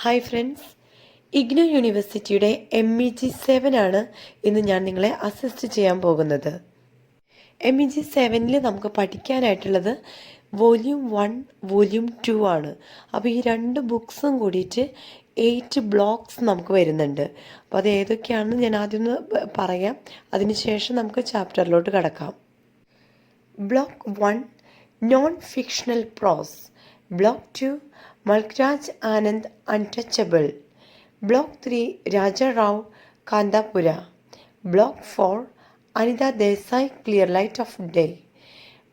Hi friends, IGNOU യൂണിവേഴ്സിറ്റിയുടെ MEG 7 ആണ് ഇന്ന് ഞാൻ നിങ്ങളെ അസിസ്റ്റ് ചെയ്യാൻ പോകുന്നത്. MEG 7 നമുക്ക് പഠിക്കാനായിട്ടുള്ളത് വോല്യൂം 1, വോല്യൂം 2 ആണ്. അപ്പോൾ ഈ രണ്ട് ബുക്സും കൂടിയിട്ട് 8 ബ്ലോക്സ് നമുക്ക് വരുന്നുണ്ട്. അപ്പോൾ അത് ഏതൊക്കെയാണെന്ന് ഞാൻ ആദ്യം ഒന്ന് പറയാം. അതിനുശേഷം നമുക്ക് ചാപ്റ്ററിലോട്ട് കടക്കാം. Block 1, Non-Fictional Prose. Block 2, Malkraj Anand, Untouchable. Block 3, Raja Rao, Kandapura. Block 4, Anita Desai, Clear Light of Day.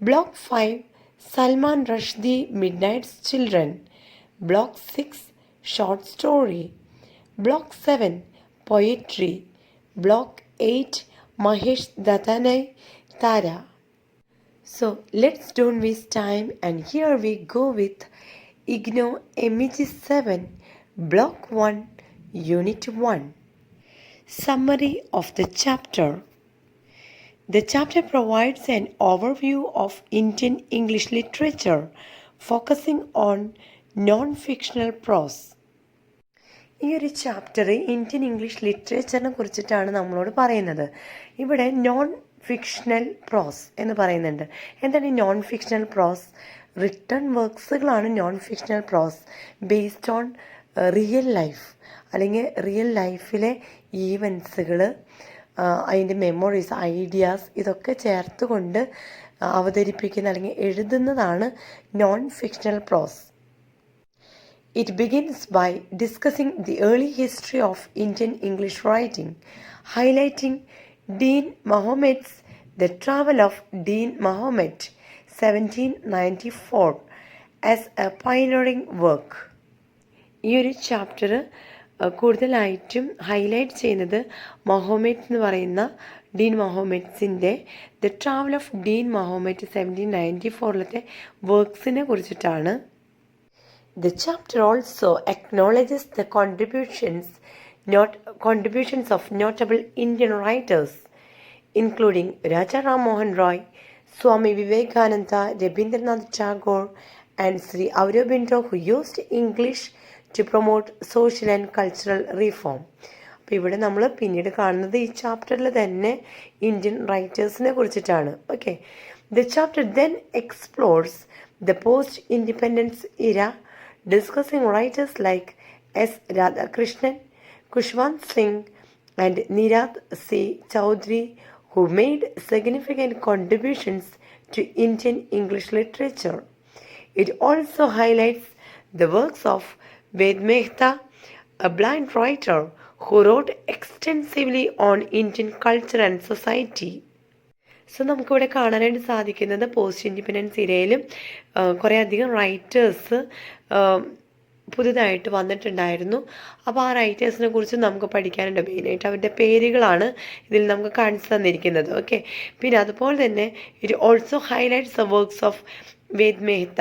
Block 5, Salman Rushdie, Midnight's Children. Block 6, Short Story. Block 7, Poetry. Block 8, Mahesh Datanai, Tara. So let's don't waste time, and here we go with IGNO MEG 7 Block 1 Unit 1. Summary of the chapter. The chapter provides an overview of Indian English literature, focusing on non-fictional prose. ഈ ഒരു chapter Indian English ലിറ്ററേച്ചറിനെ കുറിച്ചിട്ടാണ് നമ്മളോട് പറയുന്നത്. ഇവിടെ non fictional പ്രോസ് എന്ന് പറയുന്നുണ്ട്. എന്താണ് ഈ നോൺ ഫിക്ഷണൽ പ്രോസ്? റിട്ടൺ വർക്ക്സുകളാണ് non fictional prose, based on real life, അല്ലെങ്കിൽ റിയൽ ലൈഫിലെ ഈവൻസുകൾ, അതിൻ്റെ മെമ്മറീസ്, ഐഡിയാസ്, ഇതൊക്കെ ചേർത്തുകൊണ്ട് അവതരിപ്പിക്കുന്ന അല്ലെങ്കിൽ എഴുതുന്നതാണ് non fictional prose. It begins by discussing the early history of Indian English writing, highlighting Dean Mahomet's The Travel of Dean Mahomet, 1794, as a pioneering work. ഈ ഒരു ചാപ്റ്റർ കൂടുതലായിട്ടും ഹൈലൈറ്റ് ചെയ്യുന്നത് മഹോമെറ്റ് എന്ന് പറയുന്ന ഡീൻ മഹോമെറ്റ്സിൻ്റെ the travel of Dean Mahomet 1794 വർക്ക്സിനെ കുറിച്ചിട്ടാണ്. The chapter also acknowledges the contributions of notable Indian writers, including Raja Ram Mohan Roy, Swami Vivekananda, Rabindranath Tagore, and Sri Aurobindo, who used English to promote social and cultural reform. അപ്പോൾ ഇവിടെ നമ്മൾ പിന്നീട് കാണുന്നത് ഈ ചാപ്റ്ററിൽ തന്നെ Indian റൈറ്റേഴ്സിനെ കുറിച്ചിട്ടാണ്. Okay, the chapter then explores the post independence era, discussing writers like S. Radhakrishnan, Kushwant Singh, and Nirad C. Chaudhary, who made significant contributions to Indian English literature. It also highlights the works of Ved Mehta, a blind writer who wrote extensively on Indian culture and society. So നമുക്കിവിടെ കാണാനായിട്ട് സാധിക്കുന്നത് post independence ഇരയിലും കുറേ അധികം writers പുതുതായിട്ട് വന്നിട്ടുണ്ടായിരുന്നു. അപ്പോൾ ആ റൈറ്റേഴ്സിനെ കുറിച്ച് നമുക്ക് പഠിക്കാനുണ്ട്. മെയിനായിട്ട് അവരുടെ പേരുകളാണ് ഇതിൽ നമുക്ക് കാണിച്ചു തന്നിരിക്കുന്നത്. ഓക്കെ, പിന്നെ അതുപോലെ തന്നെ it also highlights the works of Ved Mehta.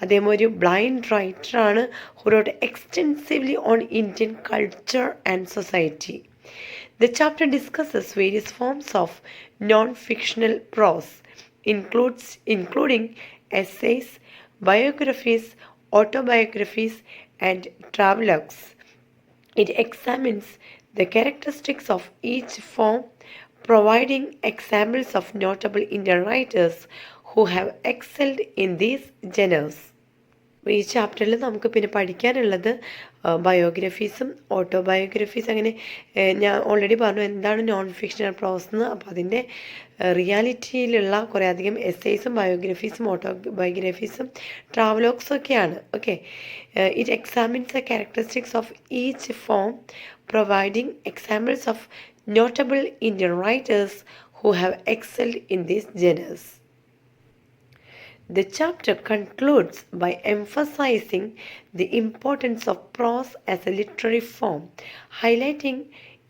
അദ്ദേഹം ഒരു ബ്ലൈൻഡ് റൈറ്ററാണ് who wrote extensively on Indian culture and society. The chapter discusses various forms of non-fictional prose, including essays, biographies, autobiographies, and travelogues. It examines the characteristics of each form, providing examples of notable Indian writers who have excelled in these genres. ഈ ചാപ്റ്ററിൽ നമുക്ക് പിന്നെ പഠിക്കാനുള്ളത് ബയോഗ്രഫീസും autobiographies. അങ്ങനെ ഞാൻ already പറഞ്ഞു എന്താണ് non fictional പ്രോസ് എന്ന്. അപ്പോൾ അതിൻ്റെ റിയാലിറ്റിയിലുള്ള കുറേ അധികം എസ്സേസും ബയോഗ്രഫീസും ഓട്ടോബയോഗ്രഫീസും ട്രാവലോഗ്സും ഒക്കെയാണ്. Okay, it examines the characteristics of each form, providing examples of notable Indian writers who have excelled in these genres. The chapter concludes by emphasizing the importance of prose as a literary form, highlighting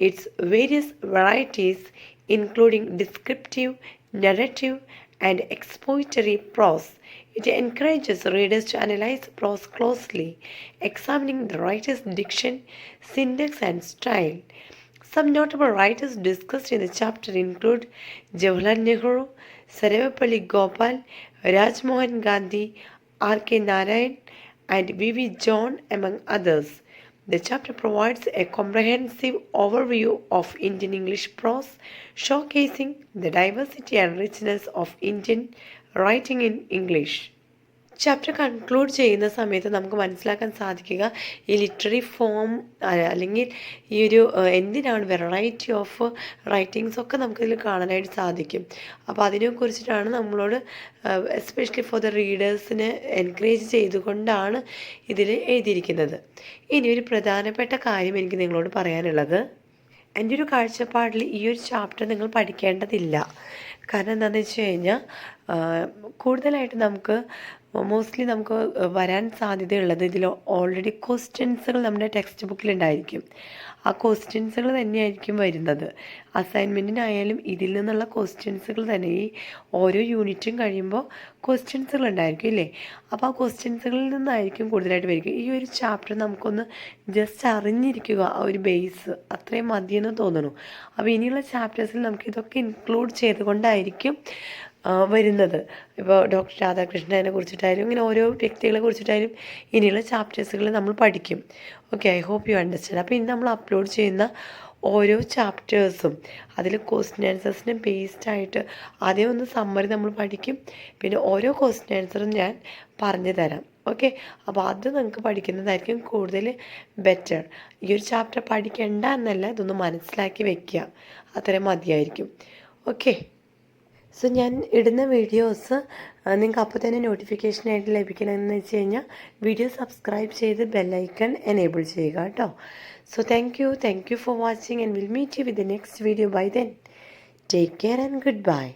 its various varieties, including descriptive, narrative, and expository prose. It encourages readers to analyze prose closely, examining the writer's diction, syntax, and style. Some notable writers discussed in the chapter include Jawaharlal Nehru, Sarvepalli Gopal, Rajmohan Gandhi, R.K. Narayan, and V.V. John, among others. The chapter provides a comprehensive overview of Indian English prose, showcasing the diversity and richness of Indian writing in English. Chapter conclude ചെയ്യുന്ന സമയത്ത് നമുക്ക് മനസ്സിലാക്കാൻ സാധിക്കുക ഈ literary form അല്ലെങ്കിൽ ഈ ഒരു എന്തിനാണ് വെറൈറ്റി ഓഫ് റൈറ്റിങ്സ് ഒക്കെ നമുക്കിതിൽ കാണാനായിട്ട് സാധിക്കും. അപ്പോൾ അതിനെക്കുറിച്ചിട്ടാണ് നമ്മളോട് എസ്പെഷ്യലി ഫോർ ദ റീഡേഴ്സിനെ എൻകറേജ് ചെയ്തുകൊണ്ടാണ് ഇതിൽ എഴുതിയിരിക്കുന്നത്. ഇനി ഒരു പ്രധാനപ്പെട്ട കാര്യം എനിക്ക് നിങ്ങളോട് പറയാനുള്ളത്, എൻ്റെ ഒരു കാഴ്ചപ്പാടിൽ ഈ ഒരു ചാപ്റ്റർ നിങ്ങൾ പഠിക്കേണ്ടതില്ല. കാരണം എന്താണെന്ന് വെച്ച് കഴിഞ്ഞാൽ കൂടുതലായിട്ട് നമുക്ക് മോസ്റ്റ്ലി നമുക്ക് വരാൻ സാധ്യതയുള്ളത് ഇതിൽ ഓൾറെഡി ക്വസ്റ്റ്യൻസുകൾ നമ്മുടെ ടെക്സ്റ്റ് ബുക്കിലുണ്ടായിരിക്കും. ആ ക്വസ്റ്റ്യൻസുകൾ തന്നെയായിരിക്കും വരുന്നത്. അസൈൻമെൻറ്റിനായാലും ഇതിൽ നിന്നുള്ള ക്വസ്റ്റ്യൻസുകൾ തന്നെ ഈ ഓരോ യൂണിറ്റും കഴിയുമ്പോൾ ക്വസ്റ്റ്യൻസുകൾ ഉണ്ടായിരിക്കും ഇല്ലേ. അപ്പോൾ ആ ക്വസ്റ്റ്യൻസുകളിൽ നിന്നായിരിക്കും കൂടുതലായിട്ട് വരിക. ഈ ഒരു ചാപ്റ്റർ നമുക്കൊന്ന് ജസ്റ്റ് അറിഞ്ഞിരിക്കുക, ആ ഒരു ബേസ് അത്രയും മതിയെന്ന് തോന്നുന്നു. അപ്പോൾ ഇനിയുള്ള ചാപ്റ്റേഴ്സിൽ നമുക്ക് ഇതൊക്കെ ഇൻക്ലൂഡ് ചെയ്തുകൊണ്ടായിരിക്കും വരുന്നത്. ഇപ്പോൾ ഡോക്ടർ രാധാകൃഷ്ണനെ കുറിച്ചിട്ടായാലും ഇങ്ങനെ ഓരോ വ്യക്തികളെ കുറിച്ചിട്ടായാലും ഇനിയുള്ള ചാപ്റ്റേഴ്സുകൾ നമ്മൾ പഠിക്കും. Okay, I hope you understand. അപ്പോൾ ഇനി നമ്മൾ അപ്ലോഡ് ചെയ്യുന്ന ഓരോ ചാപ്റ്റേഴ്സും അതിൽ ക്വസ്റ്റ്യൻ ആൻസേഴ്സിന് ബേസ്ഡ് ആയിട്ട് ആദ്യം ഒന്ന് സമ്മറി നമ്മൾ പഠിക്കും, പിന്നെ ഓരോ ക്വസ്റ്റ്യൻ ആൻസറും ഞാൻ പറഞ്ഞു തരാം. ഓക്കെ, അപ്പോൾ അത് നിങ്ങൾക്ക് പഠിക്കുന്നതായിരിക്കും കൂടുതൽ ബെറ്റർ. ഈ ഒരു ചാപ്റ്റർ പഠിക്കേണ്ട എന്നല്ല, ഇതൊന്ന് മനസ്സിലാക്കി വെക്കുക, അത്രയും മതിയായിരിക്കും. ഓക്കെ, സോ ഞാൻ ഇടുന്ന വീഡിയോസ് നിങ്ങൾക്ക് അപ്പോൾ തന്നെ നോട്ടിഫിക്കേഷനായിട്ട് ലഭിക്കണമെന്ന് വെച്ച് കഴിഞ്ഞാൽ വീഡിയോ സബ്സ്ക്രൈബ് ചെയ്ത് ബെല്ലൈക്കൺ എനേബിൾ ചെയ്യുക കേട്ടോ. So thank you for watching and will meet you with the next video. Bye then, take care and good bye.